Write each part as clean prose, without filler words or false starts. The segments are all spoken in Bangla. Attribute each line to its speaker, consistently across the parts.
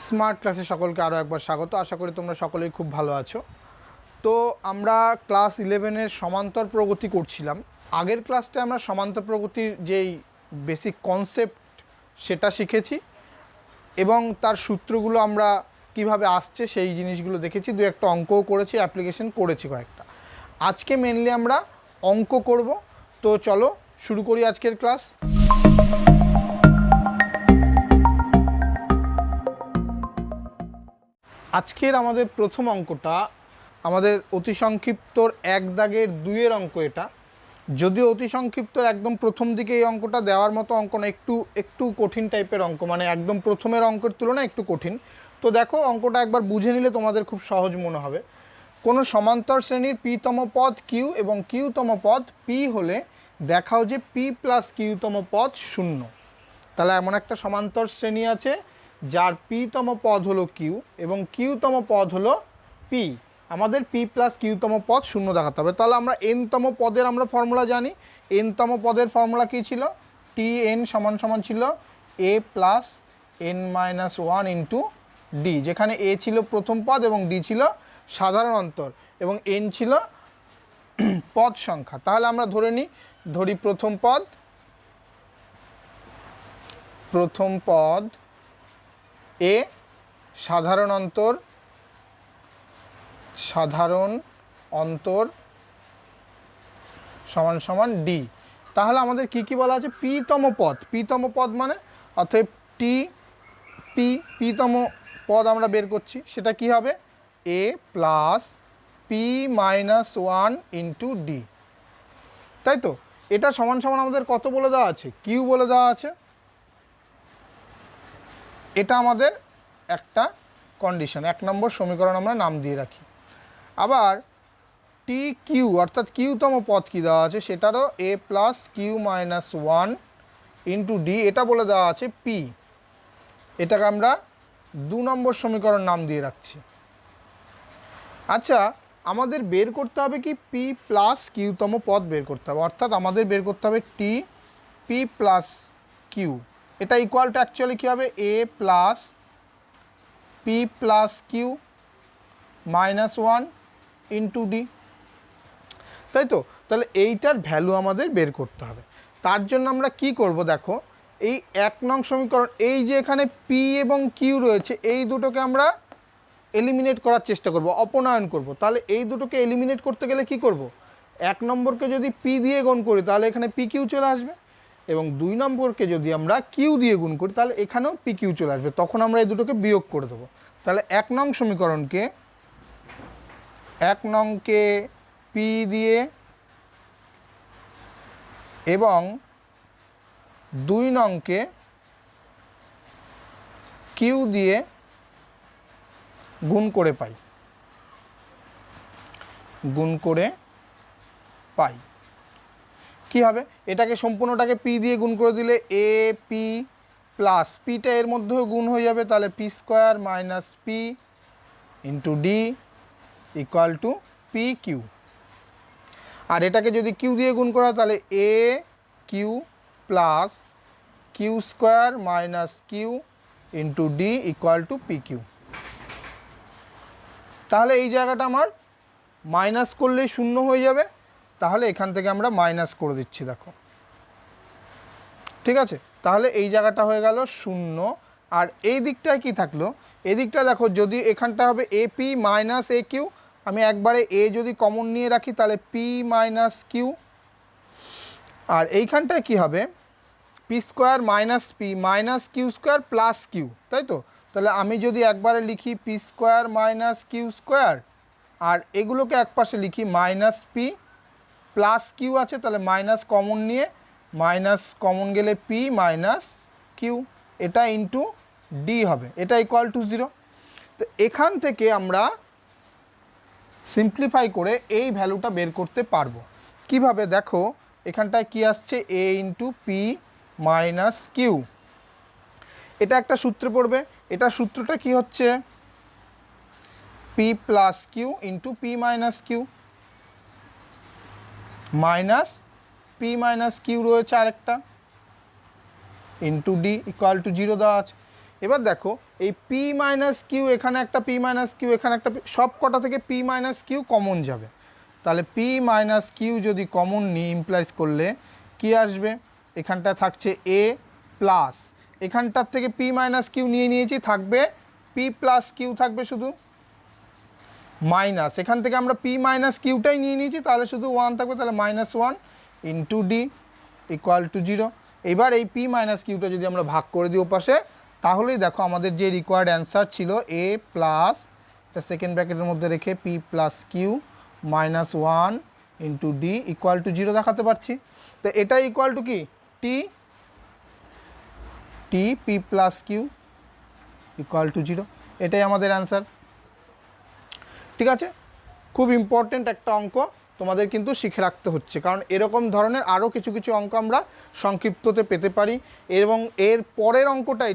Speaker 1: স্মার্ট ক্লাসে সকলকে আরও একবার স্বাগত। আশা করি তোমরা সকলেই খুব ভালো আছো। তো আমরা ক্লাস 11-এর সমান্তর প্রগতি করছিলাম। আগের ক্লাসটা আমরা সমান্তর প্রগতির যেই বেসিক কনসেপ্ট সেটা শিখেছি এবং তার সূত্রগুলো আমরা কিভাবে আসছে সেই জিনিসগুলো দেখেছি। দু একটা অঙ্কও করেছি, অ্যাপ্লিকেশন করেছি কয়েকটা। আজকে মেনলি আমরা অঙ্ক করব। তো চলো শুরু করি আজকের ক্লাস। আজকের আমাদের প্রথম অঙ্কটা আমাদের অতি সংক্ষিপ্তর 1 দাগের 2-এর অঙ্ক। এটা যদিও অতি সংক্ষিপ্তর একদম প্রথম দিকে এই অঙ্কটা দেওয়ার মতো অঙ্ক না, একটু কঠিন টাইপের অঙ্ক, মানে একদম প্রথমের অঙ্কের তুলনায় একটু কঠিন। তো দেখো অঙ্কটা একবার বুঝে নিলে তোমাদের খুব সহজ মনে হবে। কোনো সমান্তর শ্রেণীর p-তম পদ q এবং q-তম পদ p হলে দেখাও যে p প্লাস q-তম পদ 0। তাহলে এমন একটা সমান্তর শ্রেণী আছে যার p-তম পদ হলো q এবং q-তম পদ হলো p। আমাদের p প্লাস q-তম পদ 0 দেখাতে হবে। তাহলে আমরা n-তম পদের আমরা ফর্মুলা জানি। n-তম পদের ফর্মুলা কী ছিল? tn সমান ছিল a plus n-1 into d, যেখানে a ছিল প্রথম পদ এবং d ছিল সাধারণ অন্তর এবং n ছিল পদ সংখ্যা। তাহলে আমরা ধরি প্রথম পদ a, সাধারণ অন্তর সমান d। তাহলে আমাদের কি বলা আছে? p-তম পদ মানে অর্থাৎ p-তম পদ আমরা বের করছি। সেটা কি হবে? a plus p-1 into d, তাই তো? এটা সমান আমাদের কত বলে দেওয়া আছে? q বলে দেওয়া আছে। এটা আমাদের একটা কন্ডিশন, 1 নম্বর সমীকরণ আমরা নাম দিয়ে রাখি। আবার টি কিউ অর্থাৎ কিউতম পদ কি দেওয়া আছে? সেটারও a plus q-1 into d, এটা বলে দেওয়া আছে p। এটাকে আমরা 2 নম্বর সমীকরণ নাম দিয়ে রাখছি। আচ্ছা, আমাদের বের করতে হবে কি? p প্লাস কিউতম পদ বের করতে হবে, অর্থাৎ আমাদের বের করতে হবে p প্লাস কিউ। এটা ইকুয়াল টু অ্যাকচুয়ালি কী হবে? a plus p plus q minus 1 into d, তাই তো? তাহলে এইটার ভ্যালু আমাদের বের করতে হবে। তার জন্য আমরা কি করব? দেখো, এই 1 নং সমীকরণ, এই যে এখানে p এবং q রয়েছে, এই দুটোকে আমরা এলিমিনেট করার চেষ্টা করব, অপনয়ন করব। তাহলে এই দুটোকে এলিমিনেট করতে গেলে কি করব? 1 নম্বরকে যদি p দিয়ে গুণ করি তাহলে এখানে pq চলে আসবে, এবং 2 নম্বরকে যদি আমরা q দিয়ে গুণ করি তাহলে এখানেও pq চলে আসবে। তখন আমরা এই দুটোকে বিয়োগ করে দেবো। তাহলে 1 নং সমীকরণকে 1 নংকে p দিয়ে এবং 2 নংকে q দিয়ে গুণ করে পাই। কি হবে? এটাকে সম্পূর্ণটাকে p দিয়ে গুণ করে দিলে a p প্লাস পিটা এর মধ্যেও গুণ হয়ে যাবে, তাহলে p square minus p into d equal to p q. আর এটাকে যদি q দিয়ে গুণ করা তাহলে a q plus q square minus q into d equal to p q. তাহলে এই জায়গাটা আমার মাইনাস করলেই 0 হয়ে যাবে। তাহলে এখান থেকে আমরা মাইনাস করে দিচ্ছি, দেখো, ঠিক আছে? তাহলে এই জায়গাটা হয়ে গেল 0। আর এই দিকটায় কি থাকলো? এই দিকটা দেখো, যদি এখানটা হবে ap মাইনাস a কিউ, আমি একবারে a যদি কমন নিয়ে রাখি তাহলে p মাইনাস কিউ। আর এইখানটায় কি হবে? p square minus p minus q square plus q, তাই তো? তাহলে আমি যদি একবারে লিখি p square minus q square, আর এগুলোকে একপাশে লিখি মাইনাস p প্লাস কিউ আছে, তাহলে মাইনাস কমন নিয়ে মাইনাস কমন গেলে p মাইনাস কিউ, এটা ইন্টু d হবে, এটা ইকুয়াল টু 0। তো এখান থেকে আমরা সিম্পলিফাই করে এই ভ্যালুটা বের করতে পারবো। কিভাবে? দেখো, এখানটায় কি আসছে? a into p minus q. এটা একটা সূত্রে পড়বে। এটা সূত্রটা কি হচ্ছে? p plus q into p minus q, minus p minus q রয়েছে আরেকটা, ইন্টু d ইকুয়াল টু 0 দেওয়া আছে। এবার দেখো এই পি মাইনাস কিউ, এখানে একটা পি মাইনাস কিউ, এখানে একটা, সব কটা থেকে পি মাইনাস কিউ কমন যাবে। তাহলে পি মাইনাস কিউ যদি কমন নিই ইমপ্লাইজ করলে কি আসবে, এখানটা থাকছে এ প্লাস, এখানটার থেকে পি মাইনাস কিউ নিয়ে নিয়েছি, থাকবে পি প্লাস কিউ থাকবে শুধু, মাইনাস এখান থেকে আমরা পি মাইনাস কিউটাই নিয়ে নিয়েছি, তাহলে শুধু 1 থাকবে, তাহলে -1 ইন্টু ডি ইকুয়াল টু 0। এবার এই পি মাইনাস কিউটা যদি আমরা ভাগ করে দিই ওপাশে, তাহলেই দেখো আমাদের যে রিকোয়ার্ড অ্যান্সার ছিল এ প্লাস, এটা সেকেন্ড ব্র্যাকেটের মধ্যে রেখে p plus q -1 into d equal to 0 দেখাতে পারছি। তো এটা ইকুয়াল টু কি, টি টি p plus q equal to 0, এটাই আমাদের অ্যান্সার। ঠিক আছে, খুব ইম্পর্টেন্ট একটা অঙ্ক, তোমাদের কিন্তু শিখে রাখতে হচ্ছে, কারণ এরকম ধরনের আরও কিছু কিছু অঙ্ক আমরা সংক্ষিপ্ততে পেতে পারি। এবং এর পরের অঙ্কটাই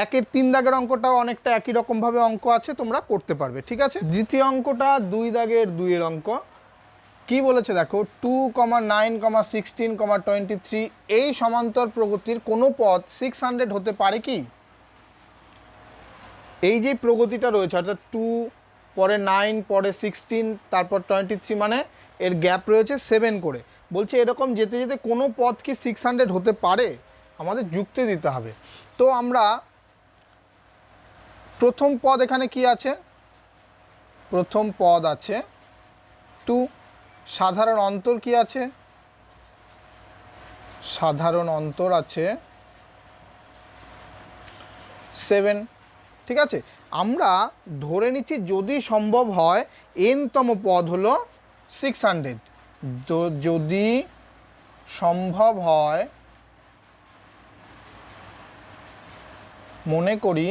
Speaker 1: 1-এর 3 দাগের অঙ্কটাও অনেকটা একই রকমভাবে অঙ্ক আছে, তোমরা করতে পারবে। ঠিক আছে, দ্বিতীয় অঙ্কটা 2 দাগের 2-এর অঙ্ক। কি বলেছে দেখো, 2,9,16,23 এই সমান্তর প্রগতির কোনো পদ 600 হতে পারে কি? এই যে প্রগতিটা রয়েছে, অর্থাৎ 2 পরে 9 পরে 16 তারপর 23, মানে এর গ্যাপ রয়েছে 7 করে। বলছে এরকম যেতে যেতে কোনো পদ কি 600 হতে পারে? আমাদের যুক্তি দিতে হবে। তো আমরা প্রথম পদ এখানে কি আছে, প্রথম পদ আছে 2, সাধারণ অন্তর কি আছে, সাধারণ অন্তর আছে 7। ঠিক আছে, আমরা ধরে নিচ্ছি যদি সম্ভব হয় n-তম পদ হলো 600, যদি সম্ভব হয়, মনে করি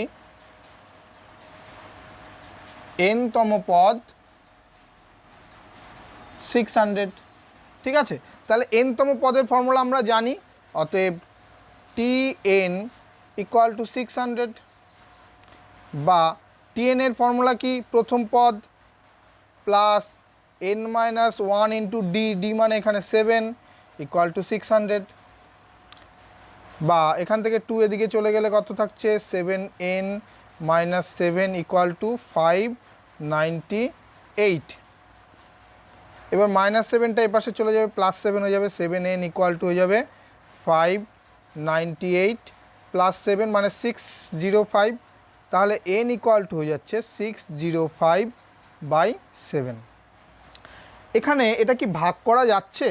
Speaker 1: n-তম পদ 600। ঠিক আছে, তাহলে n-তম পদের ফর্মুলা আমরা জানি, অতএব Tn ইকুয়াল টু 600, বা Tn এর ফর্মুলা কি, প্রথম পদ plus n-1 into D, D মানে এখানে 7 ইকুয়াল টু 600, বা এখান থেকে 2 এদিকে চলে গেলে কত থাকছে, 7n - 7 ইকুয়াল টু 598। এবার -7টা এই পাশে চলে যাবে, +7 হয়ে যাবে, 7n ইকুয়াল টু হয়ে যাবে 598 +7 মানে 605, তাহলে n ইকুয়াল টু হয়ে যাচ্ছে 605/7। এখানে এটা কি ভাগ করা যাচ্ছে?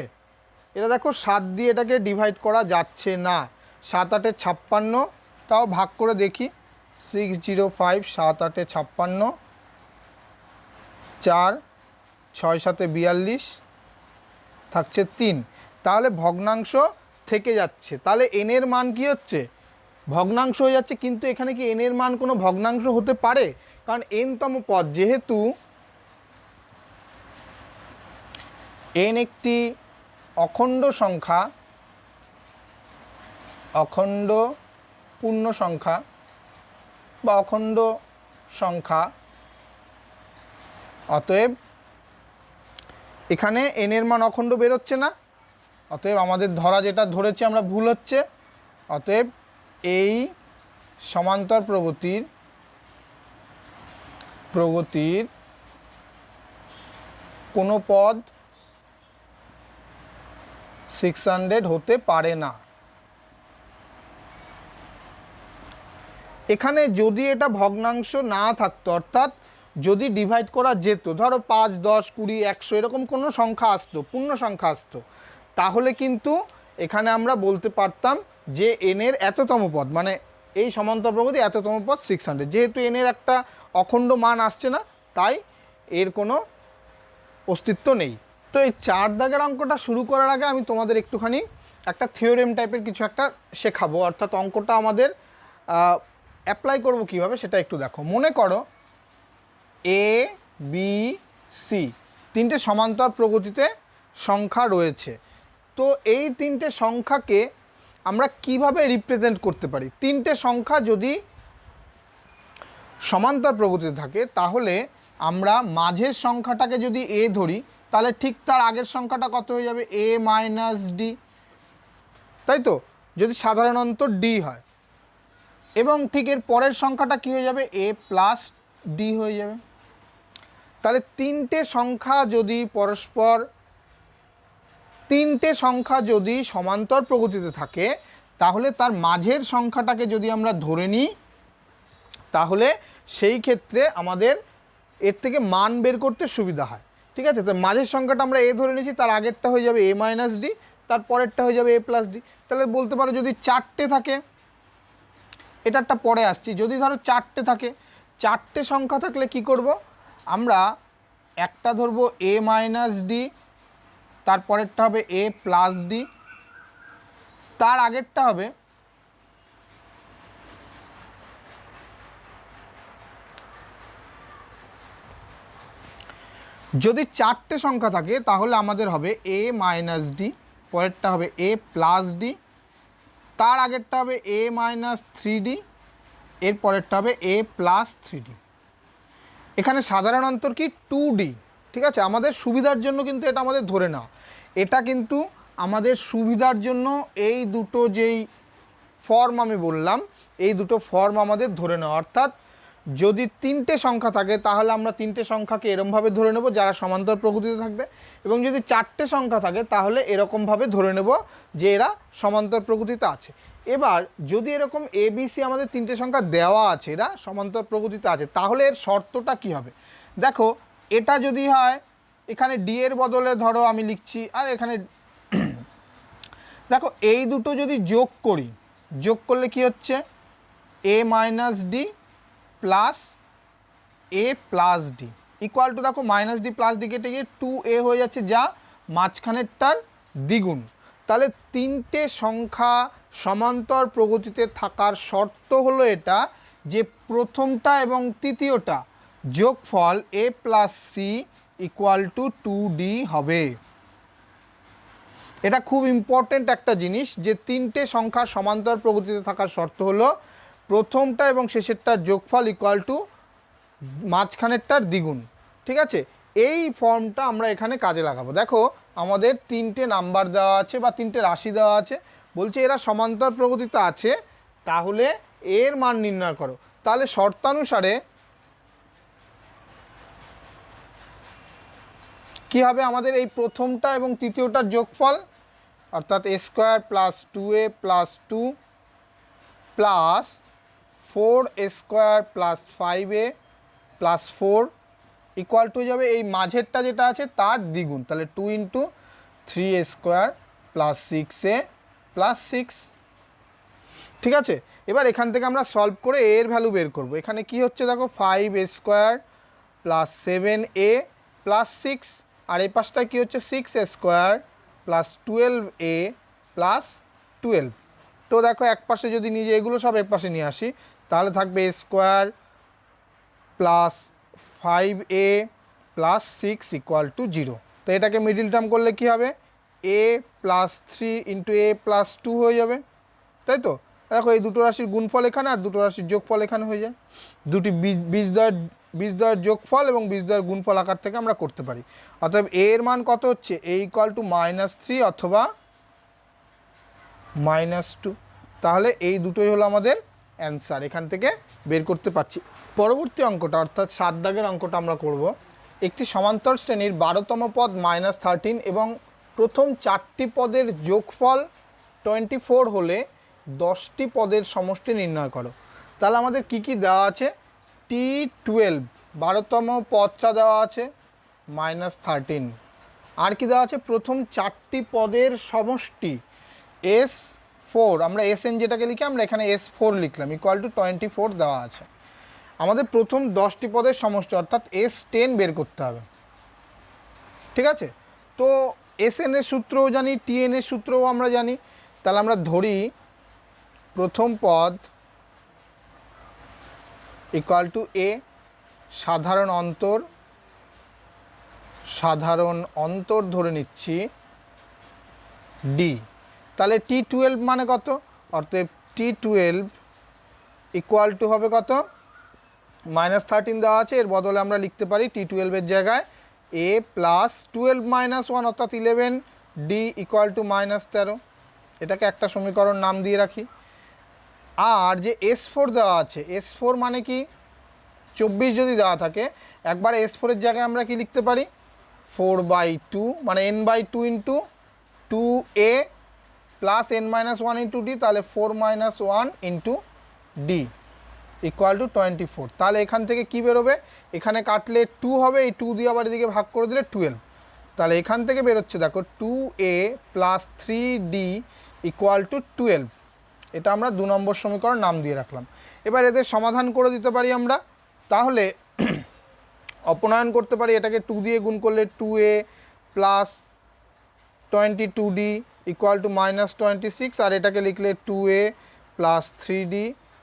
Speaker 1: এটা দেখো 7 দিয়ে এটাকে ডিভাইড করা যাচ্ছে না, 7-8 56, তাও ভাগ করে দেখি, 605 7-8 56, 4 6 7 42, থাকছে 3, তাহলে ভগ্নাংশ থেকে যাচ্ছে। তাহলে n এর মান কি হচ্ছে, ভগ্নাংশ হয়ে যাচ্ছে। কিন্তু এখানে কি n এর মান কোনো ভগ্নাংশ হতে পারে? কারণ n-তম পদ যেহেতু n একটি অখণ্ড সংখ্যা, অখণ্ড পূর্ণ সংখ্যা বা অখণ্ড সংখ্যা, অতএব এখানে n এর মান অখণ্ড বেরোচ্ছে না, অতএব আমাদের ধরা যেটা ধরেছি আমরা ভুল হচ্ছে। অতএব এই সমান্তর প্রগতির কোনো পদ 600 হতে পারে না। এখানে যদি এটা ভগ্নাংশ না থাকতো, অর্থাৎ যদি ডিভাইড করা যেত, ধরো 5 10 20 100 এরকম কোনো সংখ্যা আসতো, পূর্ণ সংখ্যা আসতো, তাহলে কিন্তু এখানে আমরা বলতে পারতাম যে n এর এততম পদ, মানে এই সমান্তর প্রগতি এততম পদ 600। যেহেতু n এর একটা অখণ্ড মান আসছে না, তাই এর কোনো অস্তিত্ব নেই। তো এই 4 দাগের অঙ্কটা শুরু করার আগে আমি তোমাদের একটুখানি একটা থিওরেম টাইপের কিছু একটা শেখাবো, অর্থাৎ অঙ্কটা আমাদের অ্যাপ্লাই করব কিভাবে সেটা একটু দেখো। মনে করো এ বি সি 3টে সমান্তর প্রগতিতে সংখ্যা রয়েছে। তো এই 3টে সংখ্যাকে আমরা কিভাবে রিপ্রেজেন্ট করতে পারি? 3টে সংখ্যা যদি সমান্তর প্রগতিতে থাকে, তাহলে আমরা মাঝের সংখ্যাটাকে যদি এ ধরি, তাহলে ঠিক তার আগের সংখ্যাটা কত হয়ে যাবে, a - d, তাই তো? যদি সাধারণ অন্তর d হয়, এবং ঠিক এর পরের সংখ্যাটা কী হয়ে যাবে, এ প্লাস ডি হয়ে যাবে। তাহলে তিনটে সংখ্যা যদি সমান্তর প্রগতিতে থাকে তাহলে তার মাঝের সংখ্যাটাকে যদি আমরা ধরে নিই তাহলে সেই ক্ষেত্রে আমাদের এর থেকে মান বের করতে সুবিধা হয়। ঠিক আছে, তো মাঝের সংখ্যাটা আমরা এ ধরে নিয়েছি, তার আগেরটা হয়ে যাবে এ মাইনাস ডি, তার পরেরটা হয়ে যাবে এ প্লাস ডি। তাহলে বলতে পারো যদি চারটে থাকে, এটা একটা পরে আসছি, যদি ধরো চারটে সংখ্যা থাকলে কি করব, আমরা একটা ধরবো এ মাইনাস ডি, তারপরেরটা হবে এ প্লাস ডি, তার আগেরটা হবে যদি চারটে সংখ্যা থাকে তাহলে আমাদের হবে এ মাইনাস ডি, পরেরটা হবে এ প্লাস ডি, তার আগেরটা হবে এ মাইনাস থ্রি ডি, এর পরেরটা হবে এ প্লাস থ্রি ডি। এখানে সাধারণ অন্তর কি 2D। ঠিক আছে, আমাদের সুবিধার জন্য কিন্তু এটা আমাদের ধরে নাও, এটা কিন্তু আমাদের সুবিধার জন্য এই দুটো যেই ফর্ম আমি বললাম এই দুটো ফর্ম আমাদের ধরে নেওয়া। অর্থাৎ যদি তিনটে সংখ্যা থাকে তাহলে আমরা তিনটে সংখ্যাকে এরকমভাবে ধরে নেব যারা সমান্তর প্রকৃতিতে থাকবে, এবং যদি চারটে সংখ্যা থাকে তাহলে এরকমভাবে ধরে নেব যে এরা সমান্তর প্রকৃতিতে আছে। এবার যদি এরকম ABC আমাদের তিনটে সংখ্যা দেওয়া আছে, এরা সমান্তর প্রকৃতিতে আছে, তাহলে এর শর্তটা কি হবে? দেখো, এটা যদি হয় এখানে ডি এর বদলে ধরো আমি লিখছি, আর এখানে দেখো এই দুটো যদি যোগ করি, যোগ করলে কি হচ্ছে a minus d plus a plus d equal to, দেখো মাইনাস ডি প্লাস ডি কেটে গিয়ে 2a হয়ে যাচ্ছে, যা মাঝখানেরটার দ্বিগুণ। তাহলে তিনটে সংখ্যা সমান্তর প্রগতিতে থাকার শর্ত হলো এটা যে প্রথমটা এবং তৃতীয়টা যোগফল a plus c equal to 2d হবে। এটা খুব ইম্পর্টেন্ট একটা জিনিস যে তিনটে সংখ্যা সমান্তর প্রগতিতে থাকার শর্ত হলো প্রথমটা এবং শেষেরটার যোগফল ইকুয়াল টু মাঝখানেরটার দ্বিগুণ। ঠিক আছে, এই ফর্মটা আমরা এখানে কাজে লাগাবো। দেখো আমাদের তিনটে নাম্বার দেওয়া আছে বা তিনটে রাশি দেওয়া আছে, বলছে এরা সমান্তর প্রগতিতে আছে, তাহলে এর মান নির্ণয় করো। তাহলে শর্তানুসারে কি হবে, আমাদের এই প্রথমটা এবং তৃতীয়টার যোগফল অর্থাৎ a square plus 2a plus 2 plus 4a square plus 5a plus 4 equal to যাবে এই মাঝেরটা যেটা আছে তার দ্বিগুণ, তাহলে 2 into 3a square plus 6a plus 6। ঠিক আছে, এবার এখান থেকে আমরা সলভ করে এর ভ্যালু বের করব। এখানে কি হচ্ছে দেখো 5a square plus 7a plus 6, আর এই পাশটায় কী হচ্ছে 6a square plus 12a plus 12। তো দেখো এক পাশে যদি নিজে এগুলো সব এক পাশে নিয়ে আসি তাহলে থাকবে a square plus 5a plus 6 equal to 0। তো এটাকে মিডিল টার্ম করলে কি হবে, a plus 3 into a plus 2 হয়ে যাবে, তাই তো? দেখো এই দুটো রাশির গুণফল এখানে আর দুটো রাশির যোগফল এখানে হয়ে যায়। দুটি বীজদ্বয়ের যোগফল এবং বীজদ্বয়ের গুণফল আকার থেকে আমরা করতে পারি। অতএব এর মান কত হচ্ছে, a ইকুয়াল টু -3 অথবা -2। তাহলে এই দুটোই হলো আমাদের অ্যান্সার, এখান থেকে বের করতে পারছি। পরবর্তী অঙ্কটা অর্থাৎ 7 দাগের অঙ্কটা আমরা করব। একটি সমান্তর শ্রেণীর 12তম পদ -13 এবং প্রথম 4টি পদের যোগফল 24 হলে 10টি পদের সমষ্টি নির্ণয় করো। তাহলে আমাদের কি কি দেওয়া আছে, T12 12তম পদটা দেওয়া আছে -13, আর কি দেওয়া আছে প্রথম 4টি পদের সমষ্টি S4, আমরা SN যেটাকে লিখি আমরা এখানে S4 লিখলাম, ইকুয়াল টু 24 দেওয়া আছে। আমাদের প্রথম 10টি পদের সমষ্টি অর্থাৎ S10 বের করতে হবে। ঠিক আছে, তো SN এর সূত্রও জানি, TN এর সূত্রও আমরা জানি। তাহলে আমরা ধরি প্রথম পদ ইকুয়াল টু A, সাধারণ অন্তর ধরে নিচ্ছি D। তাহলে T12 মানে কত, অর্থাৎ T12 ইকুয়াল টু হবে কত, -13 দেওয়া আছে, এর বদলে আমরা লিখতে পারি T12 এর জায়গায় A প্লাস 12 - 1 অর্থাৎ 11, D ইকুয়াল টু -13। এটাকে একটা সমীকরণ নাম দিয়ে রাখি। আর যে S4 দেওয়া আছে, S4 মানে কি 24 যদি দেওয়া থাকে, একবার S4-এর জায়গায় আমরা কি লিখতে পারি 4/2 মানে n/2 into 2a plus n-1 into d, তাহলে 4 - 1 ইন্টু d ইকুয়াল টু 24। তাহলে এখান থেকে কি বেরোবে, এখানে কাটলে 2 হবে, এই 2 দিয়ে আবার এদিকে ভাগ করে দিলে 12। তাহলে এখান থেকে বেরোচ্ছে দেখো 2a plus 3d equal to 12। এটা আমরা 2 নম্বর সমীকরণ নাম দিয়ে রাখলাম। এবার এদের সমাধান করে দিতে পারি আমরা। তাহলে অপনয়ন করতে পারি, এটাকে 2 দিয়ে গুণ করলে 2a plus 22d equal to -26, আর এটাকে লিখলে 2a plus 3d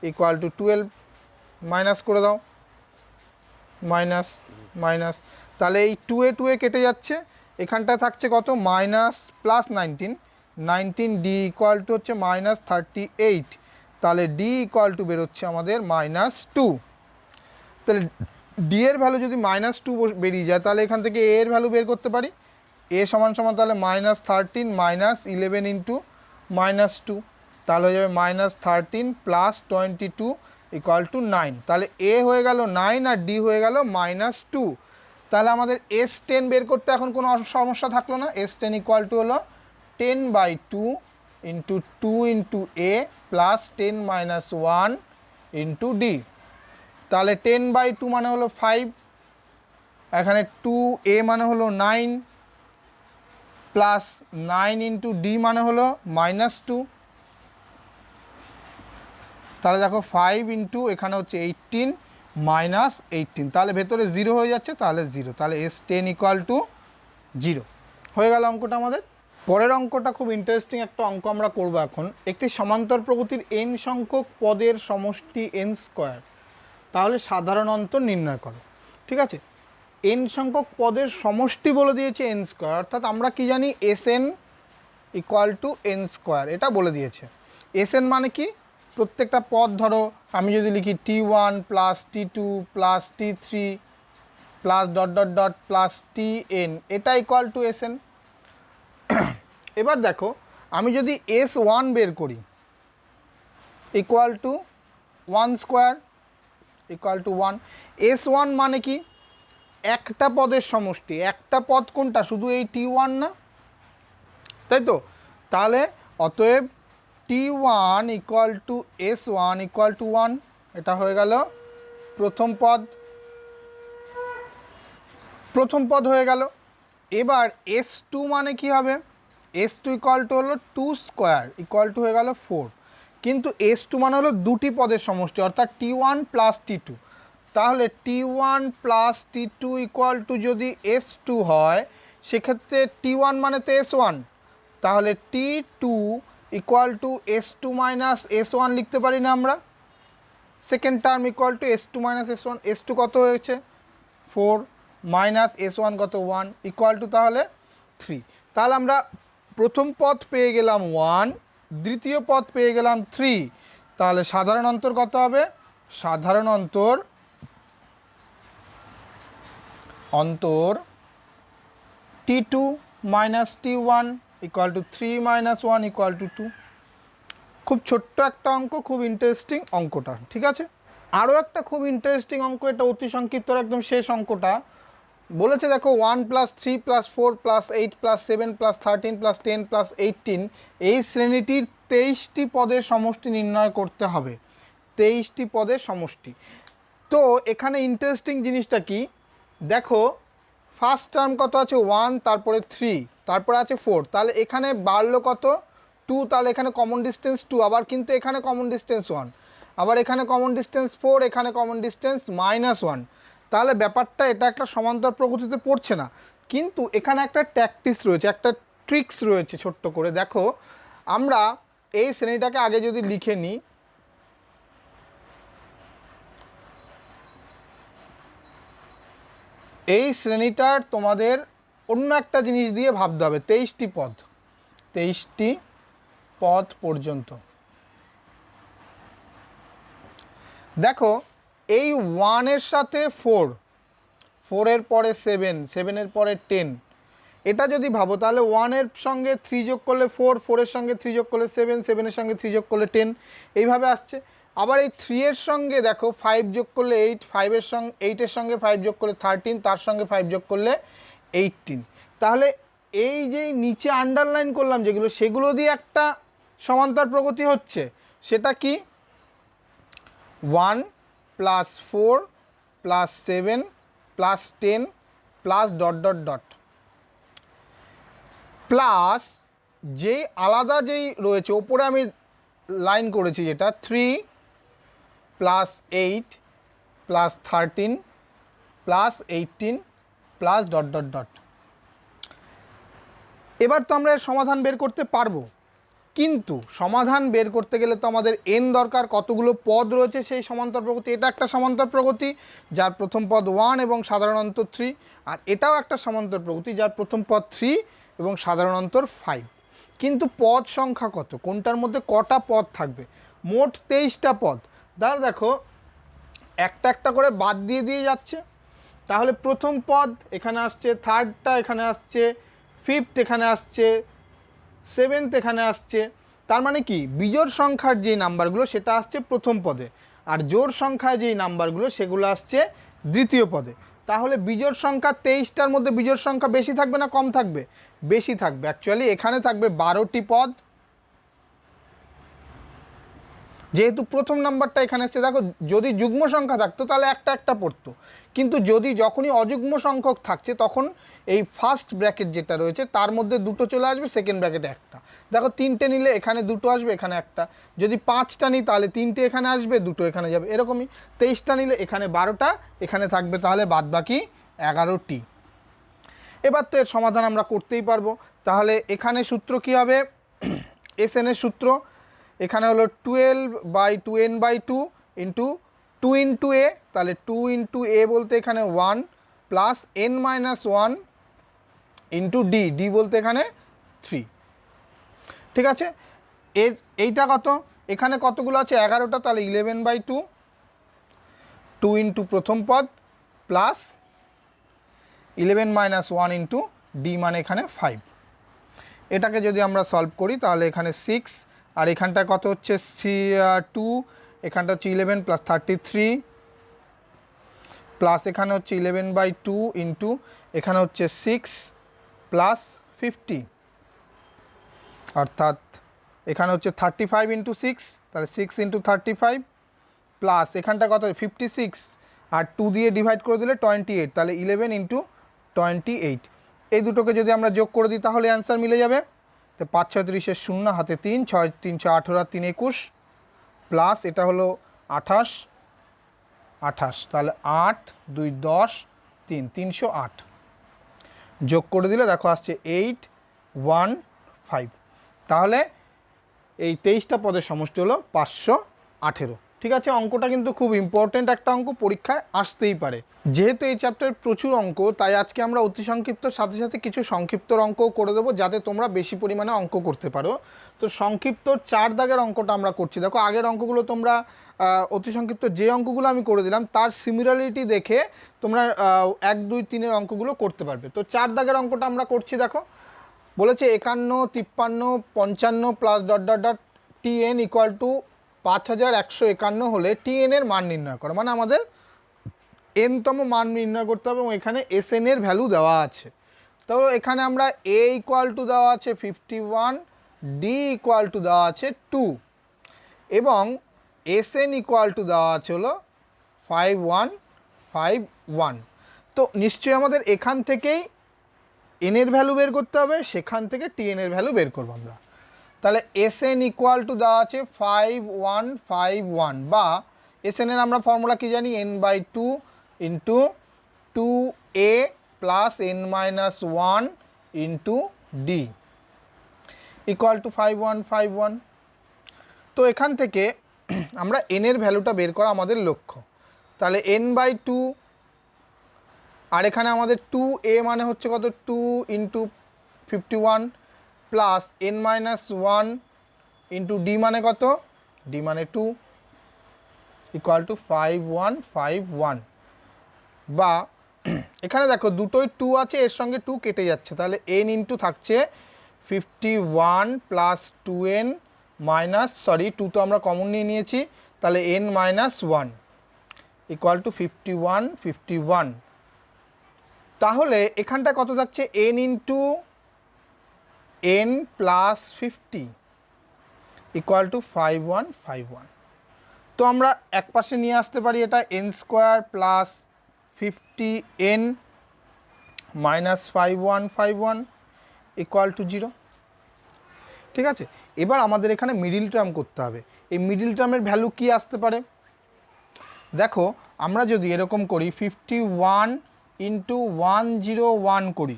Speaker 1: equal to 12। Minus করে দাও, মাইনাস মাইনাস, তাহলে এই 2a কেটে যাচ্ছে, এখানটা থাকছে কত minus plus 19d equal to হচ্ছে -38। তাহলে d ইকুয়াল টু বেরোচ্ছে আমাদের -2। তাহলে d এর ভ্যালু যদি -2 বেরিয়ে যায়, তাহলে এখান থেকে a এর ভ্যালু বের করতে পারি। a সমান সমান তাহলে -13 - 11 ইন্টু -2, তাহলে হয়ে যাবে -13 প্লাস 22 ইকুয়াল টু 9। তাহলে a হয়ে গেল 9 আর d হয়ে গেল -2। তাহলে আমাদের S10 বের করতে এখন কোনো সমস্যা থাকলো না। S10 ইকুয়াল টু হলো 10/2 into 2 into a plus 10 - 1 into d। তাহলে 10/2 মানে হলো 5, এখানে 2a মানে হলো 9 প্লাস 9 ইন্টু d মানে হলো -2। তাহলে দেখো 5 ইন্টু এখানে হচ্ছে 18 -18, তাহলে ভেতরে 0 হয়ে যাচ্ছে, তাহলে 0। তাহলে S10 ইকুয়াল টু 0 হয়ে গেল অঙ্কটা আমাদের। পরের অঙ্কটা খুব ইন্টারেস্টিং একটা অঙ্ক আমরা করব এখন। একটি সমান্তর প্রকৃতির n সংখ্যক পদের সমষ্টি n², তাহলে সাধারণ অন্তর নির্ণয় করো। ঠিক আছে, n সংখ্যক পদের সমষ্টি বলে দিয়েছে n², অর্থাৎ আমরা কি জানি Sn ইকুয়াল টু n², এটা বলে দিয়েছে। Sn মানে কি, প্রত্যেকটা পদ ধরো আমি যদি লিখি t1 plus t2 plus t3 plus dot dot dot plus tn, এটা ইকুয়াল টু Sn। এবার দেখো আমি যদি S1 বের করি equal to 1² equal to 1। S1 মানে কি, একটা পদের সমষ্টি। একটা পদ কোনটা, শুধু এই t1 না, তাই তো? তাহলে অতএব t1 equal to S1 equal to 1, এটা হয়ে গেল প্রথম পদ হয়ে গেল। এবার S2 মানে কি হবে, S2 ইকুয়াল টু হলো 2² ইকুয়াল টু হয়ে গেল 4। কিন্তু S2 মানে হলো দুটি পদের সমষ্টি, অর্থাৎ t1 প্লাস t2। তাহলে t1 plus t2 equal to যদি S2 হয়, সেক্ষেত্রে t1 মানে তো S1, তাহলে t2 equal to S2 minus S1 লিখতে পারি না আমরা। Second term equal to S2 minus S1, S2 কত হয়েছে 4 মাইনাস S1 কত 1 ইকুয়াল টু তাহলে 3। তাহলে আমরা প্রথম পদ পেয়ে গেলাম 1, দ্বিতীয় পদ পেয়ে গেলাম 3। তাহলে সাধারণ অন্তর কত হবে, সাধারণ অন্তর t2 minus t1 equal to 3 minus 1 equal to 2। খুব ছোট্ট একটা অঙ্ক, খুব ইন্টারেস্টিং অঙ্কটা। ঠিক আছে, আরও একটা খুব ইন্টারেস্টিং অঙ্ক, এটা অতি সংক্ষিপ্ত একদম শেষ অঙ্কটা। বলেছে দেখো 1 plus 3 plus 4 plus 8 plus 7 plus 13 plus 10 plus 18 এই শ্রেণীটির 23টি পদের সমষ্টি নির্ণয় করতে হবে। 23টি পদের সমষ্টি। তো এখানে ইন্টারেস্টিং জিনিসটা কি দেখো, ফার্স্ট টার্ম কত আছে 1, তারপরে 3, তারপরে আছে 4, তাহলে এখানে বাড়লো কত 2, তাহলে এখানে কমন ডিস্টেন্স 2, আবার কিন্তু এখানে কমন ডিস্টেন্স 1, আবার এখানে কমন ডিস্টেন্স 4, এখানে কমন ডিস্টেন্স -1। তাহলে ব্যাপারটা এটা একটা সমান্তর প্রকৃতিতে পড়ছে না, কিন্তু এখানে একটা ট্যাকটিক্স রয়েছে, একটা ট্রিক্স রয়েছে ছোট্ট করে। দেখো আমরা এই শ্রেণীটাকে আগে যদি লিখে নিই, এই শ্রেণীটার তোমাদের অন্য একটা জিনিস দিয়ে ভাবতে হবে। 23টি পদ পর্যন্ত। দেখো এই 1 এর সাথে 4, 4 এর পরে 7, 7 এর পরে 10, এটা যদি ভাবো তাহলে 1-এর সঙ্গে 3 যোগ করলে 4, 4-এর সঙ্গে 3 যোগ করলে 7, 7-এর সঙ্গে 3 যোগ করলে 10, এইভাবে আসছে। আবার এই 3-এর সঙ্গে দেখো 5 যোগ করলে 8, 5-এর সঙ্গে 8-এর সঙ্গে 5 যোগ করলে 13, তার সঙ্গে 5 যোগ করলে 18। তাহলে এই যে নিচে আন্ডারলাইন করলাম যেগুলো, সেগুলো দিয়ে একটা সমান্তর প্রগতি হচ্ছে। সেটা কি? 1 + 4 + 7 + 10 plus dot dot dot plus যেই আলাদা যেই রয়েছে ওপরে আমি লাইন করেছি যেটা 3 + 8 + 13 + 18 প্লাস ডট ডট ডট। এবার তো আমরা এর সমাধান বের করতে পারবো, কিন্তু সমাধান বের করতে গেলে তো আমাদের n দরকার। কতগুলো পদ রয়েছে সেই সমান্তর প্রগতি। এটা একটা সমান্তর প্রগতি যার প্রথম পদ 1 এবং সাধারণ অন্তর 3, আর এটাও একটা সমান্তর প্রগতি যার প্রথম পদ 3 এবং সাধারণ অন্তর 5। কিন্তু পদ সংখ্যা কত, কোনটার মধ্যে কটা পদ থাকবে? মোট 23টা পদ। তাহলে দেখো একটা একটা করে বাদ দিয়ে দিয়ে যাচ্ছে। তাহলে প্রথম পদ এখানে আসছে, থার্ডটা এখানে আসছে, ফিফথ এখানে আসছে, সেভেন্থ এখানে আসছে। তার মানে কি, বিজোড় সংখ্যার যে নাম্বারগুলো সেটা আসছে প্রথম পদে, আর জোড় সংখ্যায় যেই নাম্বারগুলো সেগুলো আসছে দ্বিতীয় পদে। তাহলে বিজোড় সংখ্যা 23টার মধ্যে বিজোড় সংখ্যা বেশি থাকবে না কম থাকবে? বেশি থাকবে। অ্যাকচুয়ালি এখানে থাকবে 12টি পদ, যেহেতু প্রথম নাম্বারটা এখানে এসছে। দেখো যদি যুগ্ম সংখ্যা থাকতো তাহলে একটা একটা পড়তো, কিন্তু যখনই অযুগ্ম সংখ্যক থাকছে তখন এই ফার্স্ট ব্র্যাকেট যেটা রয়েছে তার মধ্যে দুটো চলে আসবে, সেকেন্ড ব্র্যাকেটে একটা। দেখো 3টে নিলে এখানে দুটো আসবে, এখানে একটা। যদি 5টা নিই তাহলে 3টে এখানে আসবে, দুটো এখানে যাবে, এরকমই। 23টা নিলে এখানে 12টা এখানে থাকবে, তাহলে বাদ বাকি 11টি। এবার তো এর সমাধান আমরা করতেই পারবো। তাহলে এখানে সূত্র কী হবে? SN এর সূত্র এখানে হলো 12/2n/2 ইন্টু 2 ইন্টু এ। তাহলে 2 ইন্টু এ বলতে এখানে 1 প্লাস n-1 ইন্টু ডি বলতে এখানে 3। ঠিক আছে, এইটা কত? এখানে কতগুলো আছে? 11টা, তাহলে 11/2, 2 ইন্টু প্রথম পদ প্লাস 11-1 ইন্টু ডি মানে এখানে 5। এটাকে যদি আমরা সলভ করি তাহলে এখানে 6, আর এখানটা কত হচ্ছে 2, এখানটা হচ্ছে 11 + 33 প্লাস এখানে হচ্ছে 11/2 ইন্টু এখানে হচ্ছে 6 প্লাস 50, অর্থাৎ এখানে হচ্ছে 35 ইন্টু 6, তাহলে 6 ইন্টু 35 প্লাস এখানটা কত 56, আর 2 দিয়ে ডিভাইড করে দিলে 28, তাহলে 11 ইন্টু 28। এই দুটোকে যদি আমরা যোগ করে দিই তাহলে অ্যান্সার মিলে যাবে। তো 5 × 36 0, হাতে 3, 6 × 3 = 18, আর 3 = 21 প্লাস এটা হলো 28, তাহলে 8 2 10 3 308 যোগ করে দিলে দেখো আসছে 815। তাহলে এই 23টা পদের সমষ্টি হলো 518। ঠিক আছে, অঙ্কটা কিন্তু খুব ইম্পর্টেন্ট একটা অঙ্ক, পরীক্ষায় আসতেই পারে। যেহেতু এই চ্যাপ্টারে প্রচুর অঙ্ক, তাই আজকে আমরা অতি সংক্ষিপ্তর সাথে সাথে কিছু সংক্ষিপ্ত অঙ্কও করে দেবো, যাতে তোমরা বেশি পরিমাণে অঙ্ক করতে পারো। তো সংক্ষিপ্ত 4 দাগের অঙ্কটা আমরা করছি। দেখো আগের অঙ্কগুলো তোমরা অতি সংক্ষিপ্ত যে অঙ্কগুলো আমি করে দিলাম তার সিমিলারিটি দেখে তোমরা 1 2 3-এর অঙ্কগুলো করতে পারবে। তো 4 দাগের অঙ্কটা আমরা করছি। দেখো বলেছে 51 53 55 plus dot dot dot TN = 5151 হলে TN এর মান নির্ণয় করো। মানে আমাদের nতম মান নির্ণয় করতে হবে, এবং এখানে SN এর ভ্যালু দেওয়া আছে। তো এখানে আমরা A = দেওয়া আছে 51, D = দেওয়া আছে 2, এবং SN = দেওয়া আছে হলো 5151। তো নিশ্চয়ই আমাদের এখান থেকেই n এর ভ্যালু বের করতে হবে, সেখান থেকে TN এর ভ্যালু বের করবো আমরা। তাহলে SN = দেওয়া আছে 5151, বা SN এর আমরা ফর্মুলা কি জানি? n/2 into 2a plus n-1 into d = 5151। তো এখান থেকে আমরা n এর ভ্যালুটা বের করা আমাদের লক্ষ্য। তাহলে n/2, আর এখানে আমাদের 2a মানে হচ্ছে কত 2 into 51 plus n-1 into d মানে কত, d মানে 2 = 5151, বা এখানে দেখো দুটোই 2 আছে, এর সঙ্গে 2 কেটে যাচ্ছে, তাহলে n ইন্টু থাকছে 51 প্লাস 2n মাইনাস, সরি 2 তো আমরা কমন নিয়ে নিয়েছি, তাহলে n মাইনাস 1 ইকুয়াল টু 51 তাহলে এখানটা কত থাকছে n into n plus 50 equal to 5151। তো আমরা এক পাশে নিয়ে আসতে পারি এটা n square plus 50n minus 5151 equal to 0। ঠিক আছে, এবার আমাদের এখানে মিডিল টার্ম করতে হবে। এই মিডিল টার্মের ভ্যালু কি আসতে পারে? দেখো আমরা যদি এরকম করি 51 ইন্টু 101 করি,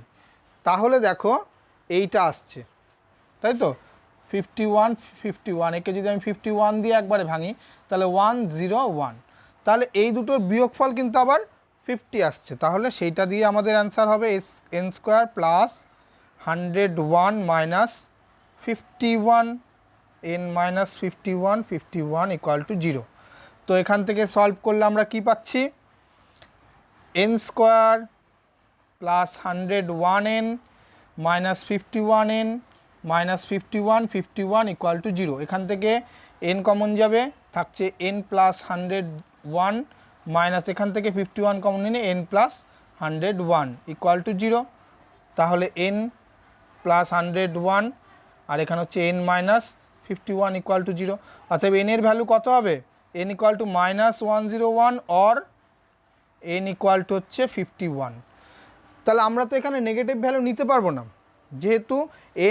Speaker 1: তাহলে দেখো এইটা আসছে, তাই তো 51 একে যদি আমি 51 দিয়ে একবারে ভাঙি তাহলে 101, তাহলে এই দুটোর বিয়োগফল কিন্তু আবার 50 আসছে, তাহলে সেইটা দিয়ে আমাদের অ্যান্সার হবে n square plus 101 minus 51 n minus 51 equal to 0। তো এখান থেকে সলভ করলে আমরা কি পাচ্ছি, n square plus 101n minus 51n minus 51 equal to 0। এখান থেকে n কমন যাবে, থাকছে n প্লাস 101 মাইনাস এখান থেকে 51 কমন নিলে n প্লাস 101 ইকুয়াল টু 0। তাহলে n প্লাস 101 আর এখানে হচ্ছে n মাইনাস 51 ইকুয়াল টু 0। অতএব n এর ভ্যালু কত হবে, n equal to minus 101 or n equal to হচ্ছে 51। তাহলে আমরা তো এখানে নেগেটিভ ভ্যালু নিতে পারবো না, যেহেতু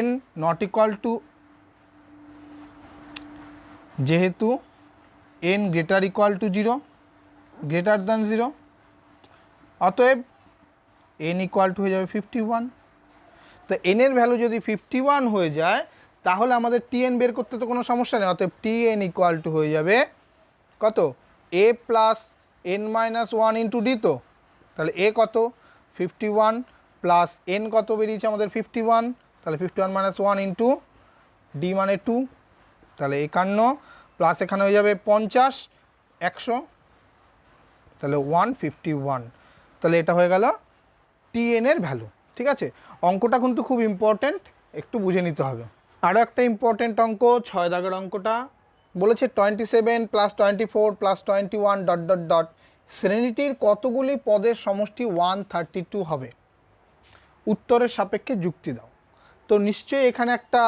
Speaker 1: n নট ইকুয়াল টু, যেহেতু n greater equal to 0, greater than 0, অতএব n ইকুয়াল টু হয়ে যাবে 51। তো n এর ভ্যালু যদি 51 হয়ে যায় তাহলে আমাদের tn বের করতে তো কোনো সমস্যা নেই, অতএব tn ইকুয়াল টু হয়ে যাবে কত, a plus n minus 1 into D. তো তাহলে a কত 51 প্লাস n কত বেরিয়েছে আমাদের 51, তাহলে 51 মাইনাস 1 ইন্টু ডি মানে 2, তাহলে 51 প্লাস এখানে হয়ে যাবে 50 100, তাহলে 151। তাহলে এটা হয়ে গেল tn এর ভ্যালু। ঠিক আছে, অঙ্কটা কিন্তু খুব ইম্পর্টেন্ট, একটু বুঝে নিতে হবে। আরও একটা ইম্পর্টেন্ট অঙ্ক 6 দাগের অঙ্কটা বলেছে 27 plus 24 plus 21 dot dot dot শ্রেণীটির কতগুলি পদের সমষ্টি 132 হবে, উত্তরের সাপেক্ষে যুক্তি দাও। তো নিশ্চয়ই এখানে একটা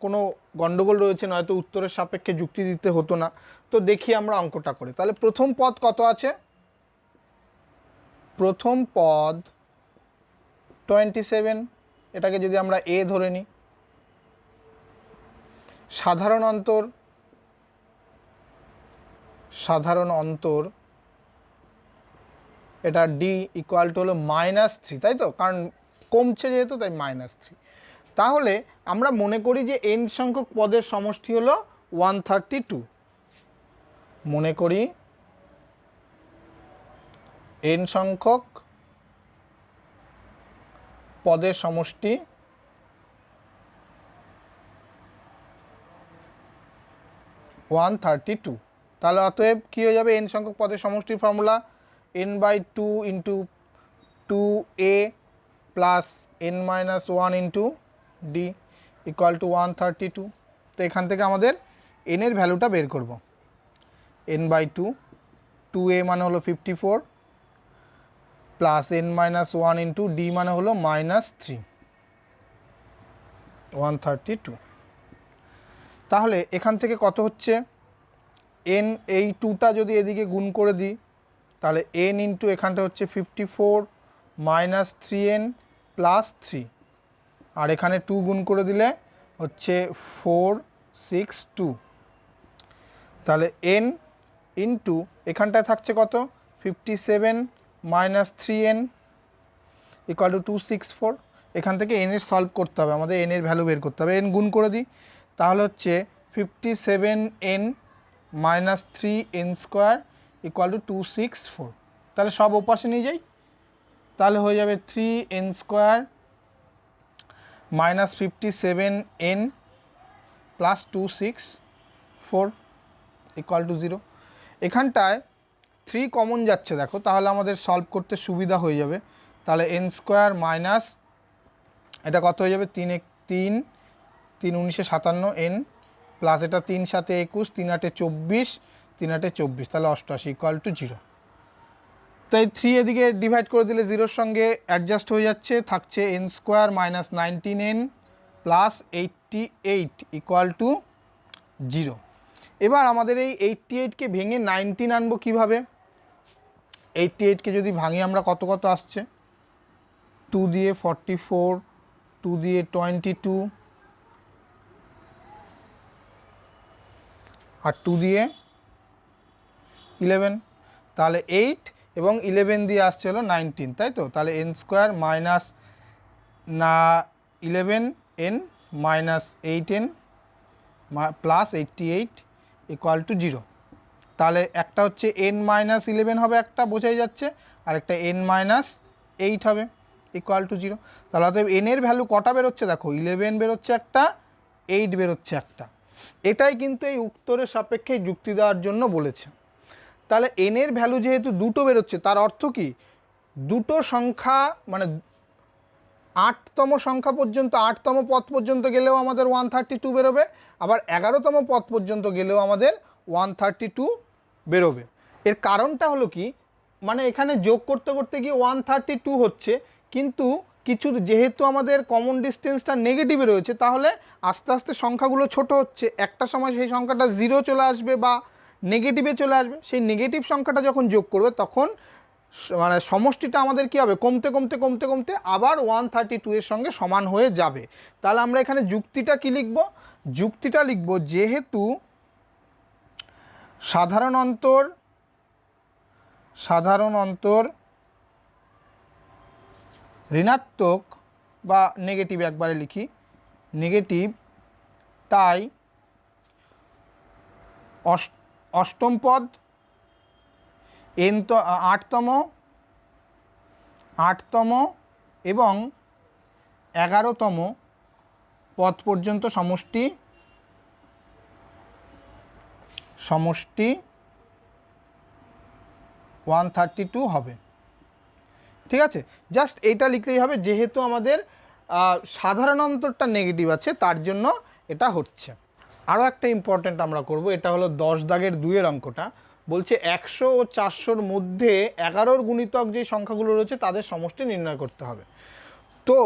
Speaker 1: কোনো গণ্ডগোল রয়েছে, নয়তো উত্তরের সাপেক্ষে যুক্তি দিতে হতো না। তো দেখি আমরা অঙ্কটা করে। তাহলে প্রথম পদ কত আছে, প্রথম পদ 27, এটাকে যদি আমরা a ধরে নিই, সাধারণ অন্তর এটা d ইকুয়াল টু হলো -3, তাই তো, কারণ কমছে যেহেতু তাই -3। তাহলে আমরা মনে করি যে n সংখ্যক পদের সমষ্টি হলো 132, মনে করি n সংখ্যক পদের সমষ্টি 132। তাহলে অতএব কী হয়ে যাবে, n সংখ্যক পদের সমষ্টির formula n/2 into 2a plus n minus 1 into d equal two 132। তো এখান থেকে আমাদের n এর ভ্যালুটা বের করব, n/2, 2a মানে হলো 54 plus n minus 1 into D মানে হলো -3, 132। তাহলে এখান থেকে কত হচ্ছে, n এই 2টা যদি এদিকে গুণ করে দিই তাহলে n ইন্টু এখানটা হচ্ছে 54 মাইনাস 3n প্লাস 3, আর এখানে 2 গুণ করে দিলে হচ্ছে 462। তাহলে n ইন্টু এখানটায় থাকছে কত 57 মাইনাস 3n ইকুয়াল টু 264। এখান থেকে n এর সলভ করতে হবে, আমাদের n এর ভ্যালু বের করতে হবে। n গুণ করে দিই তাহলে হচ্ছে 57n minus 3n square equal to 264। তাহলে সব ওপাশে নিয়ে যাই, তাহলে হয়ে যাবে 3n square minus 57n plus 264 equal to 0। এখানটায় 3 কমন যাচ্ছে দেখো, তাহলে আমাদের সলভ করতে সুবিধা হয়ে যাবে। তাহলে এন স্কোয়ার মাইনাস এটা কত হয়ে যাবে, 3 3 3 19 57 এন প্লাস এটা 3 7 21 3 8 24 3 8 24 তাহলে 88 ইকুয়াল টু 0। তাই 3 এদিকে ডিভাইড করে দিলে 0-র সঙ্গে অ্যাডজাস্ট হয়ে যাচ্ছে, থাকছে N square minus 19n plus 88 equal to 0। এবার আমাদের এই 88কে ভেঙে 19 আনবো কীভাবে? 88কে যদি ভাঙি আমরা কত কত আসছে, 2 দিয়ে 44, 2 দিয়ে 22 আর 2 দিয়ে 11, তাহলে 8 এবং 11 দিয়ে আসছে হলো 19, তাই তো? তাহলে N square minus 11n minus 8n plus 88 equal to 0। তাহলে একটা হচ্ছে n মাইনাস 11 হবে, একটা বোঝাই যাচ্ছে, আর একটা n মাইনাস 8 হবে ইকুয়াল টু 0। তাহলে অতএব n এর ভ্যালু কটা বেরোচ্ছে দেখো, 11 বেরোচ্ছে একটা, 8 বেরোচ্ছে একটা। এটাই কিন্তু এই উত্তরের সাপেক্ষে যুক্তি দেওয়ার জন্য বলেছে। তাহলে n এর ভ্যালু যেহেতু দুটো বেরোচ্ছে, তার অর্থ কি দুটো সংখ্যা মানে 8তম সংখ্যা পর্যন্ত, 8তম পদ পর্যন্ত গেলেও আমাদের 132 বেরোবে, আবার 11তম পদ পর্যন্ত গেলেও আমাদের 132 বেরোবে। এর কারণটা হলো কি, মানে এখানে যোগ করতে করতে গিয়ে 132 হচ্ছে, কিন্তু কিছু যেহেতু আমাদের কমন ডিস্টেন্সটা নেগেটিভে রয়েছে, তাহলে আস্তে আস্তে সংখ্যাগুলো ছোট হচ্ছে। একটা সময় সেই সংখ্যাটা 0 চলে আসবে বা নেগেটিভে চলে আসবে। সেই নেগেটিভ সংখ্যাটা যখন যোগ করবে তখন মানে সমষ্টিটা আমাদের কী হবে, কমতে কমতে কমতে কমতে আবার 132 এর সঙ্গে সমান হয়ে যাবে। তাহলে আমরা এখানে যুক্তিটা কি লিখব? যুক্তিটা লিখব যেহেতু সাধারণ অন্তর ঋণাত্মক বা নেগেটিভ, একবারে লিখি নেগেটিভ, তাই অষ্টম পদ আটতম এবং 11তম পদ পর্যন্ত সমষ্টি 132 হবে। ঠিক আছে, জাস্ট এইটা লিখলেই হবে, যেহেতু আমাদের সাধারণ অন্তরটা নেগেটিভ আছে তার জন্য এটা হচ্ছে। আরও একটা ইম্পর্ট্যান্ট আমরা করব, এটা হলো 10 দাগের 2-এর অঙ্কটা। বলছে 100 ও 400-র মধ্যে 11-র গুণিতক যে সংখ্যাগুলো রয়েছে তাদের সমষ্টি নির্ণয় করতে হবে। তো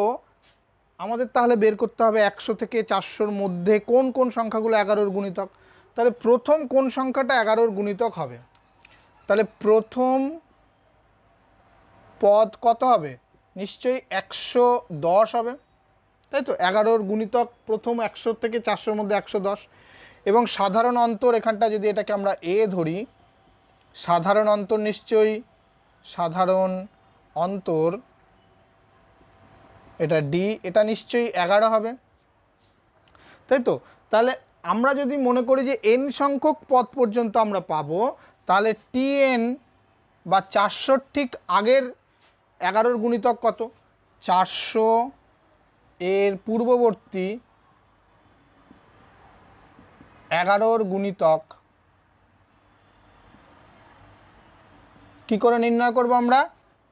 Speaker 1: আমাদের তাহলে বের করতে হবে 100 থেকে 400-র মধ্যে কোন কোন সংখ্যাগুলো 11-র গুণিতক। তাহলে প্রথম কোন সংখ্যাটা 11-র গুণিতক হবে? তাহলে প্রথম পদ কত হবে? নিশ্চয়ই 110 হবে, তাই তো? 11-র গুণিতক প্রথম 100 থেকে 400-র মধ্যে 110। এবং সাধারণ অন্তর, এখানটা যদি এটাকে আমরা এ ধরি, সাধারণ অন্তর নিশ্চয়ই সাধারণ অন্তর এটা ডি, এটা নিশ্চয়ই 11 হবে, তাই তো? তাহলে আমরা যদি মনে করি যে n সংখ্যক পদ পর্যন্ত আমরা পাবো, তাহলে tn বা 400 ঠিক আগের 11-র গুণিতক কত? 400 এর পূর্ববর্তী 11-র গুণিতক কি করে নির্ণয় করব আমরা?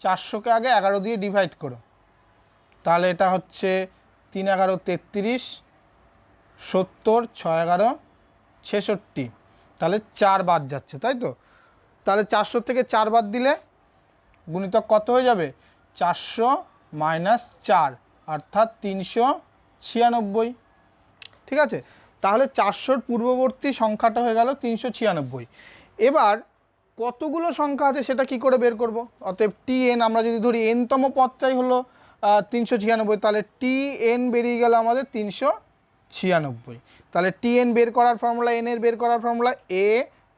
Speaker 1: 400কে আগে 11 দিয়ে ডিভাইড করো, তাহলে এটা হচ্ছে 3 11 33, 70, 6 11 66, তাহলে 4 বাদ যাচ্ছে, তাই তো? তাহলে 400 থেকে 4 বাদ দিলে গুণিতক কত হয়ে যাবে? 400 মাইনাস 4 অর্থাৎ 396। ঠিক আছে, তাহলে 400-র পূর্ববর্তী সংখ্যাটা হয়ে গেল 396। এবার কতগুলো সংখ্যা আছে সেটা কি করে বের করব? অতএব tn আমরা যদি ধরি nতম পদটাই হলো 396, তাহলে tn বেরিয়ে গেল আমাদের 396। তাহলে tn বের করার ফর্মুলা, n এর বের করার formula a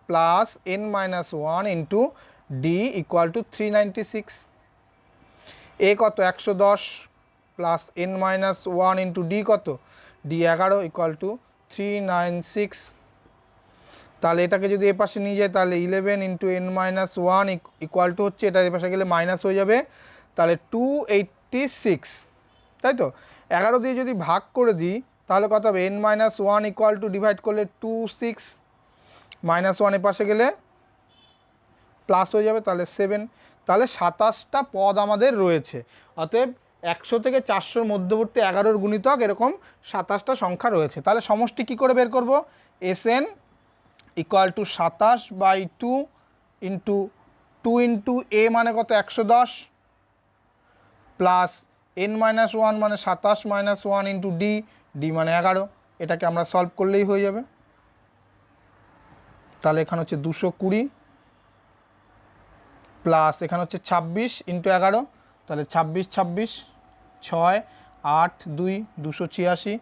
Speaker 1: plus n minus 1 into d equal to 396। A কত? 110 plus n minus 1 into d কত? D 11 equal to 396। তাহলে এটাকে যদি এ পাশে নিয়ে যায় তাহলে 11 into n minus 1 equal to হচ্ছে, এটা এ পাশে গেলে মাইনাস হয়ে যাবে, তাহলে 286, তাই তো? 11 দিয়ে যদি ভাগ করে দিই তাহলে কত হবে? n minus 1 equal to divide করলে 26, মাইনাস 1 এ পাশে গেলে প্লাস হয়ে যাবে, তাহলে 7, তাহলে 27টা পদ আমাদের রয়েছে। অতএব 100 থেকে 400-র মধ্যবর্তী 11-র গুণিতক এরকম 27টা সংখ্যা রয়েছে। তাহলে সমষ্টি কী করে বের করব? SN equal to 27/2 into 2 into A মানে কত 110 প্লাস n-1 মানে 27 - 1 ইন্টু D মানে 11। এটাকে আমরা সলভ করলেই হয়ে যাবে। তাহলে এখানে হচ্ছে 220 প্লাস এখানে হচ্ছে 26 ইন্টু 11, তাহলে 26 26 6 8 2 286।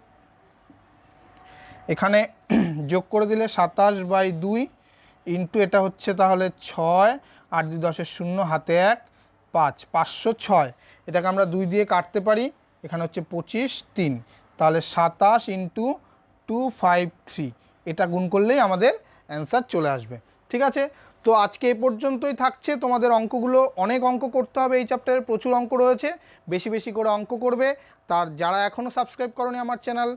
Speaker 1: এখানে যোগ করে দিলে 27/2 ইন্টু এটা হচ্ছে তাহলে 6 8 2 10 0 হাতে 1 5 506। এটাকে আমরা 2 দিয়ে কাটতে পারি, এখানে হচ্ছে 25 3, তাহলে 27 ইন্টু 253 এটা গুণ করলেই আমাদের অ্যান্সার চলে আসবে। ঠিক আছে, তো আজকে এই পর্যন্তই থাকছে। তোমাদের অঙ্কগুলো অনেক অঙ্ক করতে হবে, এই চ্যাপ্টারে প্রচুর অঙ্ক রয়েছে, বেশি বেশি করে অঙ্ক করবে। তার যারা এখনও সাবস্ক্রাইব করোনি আমার চ্যানেল,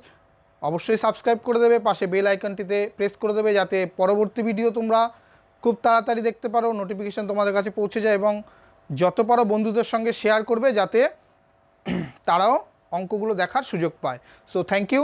Speaker 1: অবশ্যই সাবস্ক্রাইব করে দেবে, পাশে বেল আইকনটিতে প্রেস করে দেবে যাতে পরবর্তী ভিডিও তোমরা খুব তাড়াতাড়ি দেখতে পারো, নোটিফিকেশান তোমাদের কাছে পৌঁছে যায়, এবং যত পারো বন্ধুদের সঙ্গে শেয়ার করবে যাতে তারাও অঙ্কগুলো দেখার সুযোগ পায়। So thank you.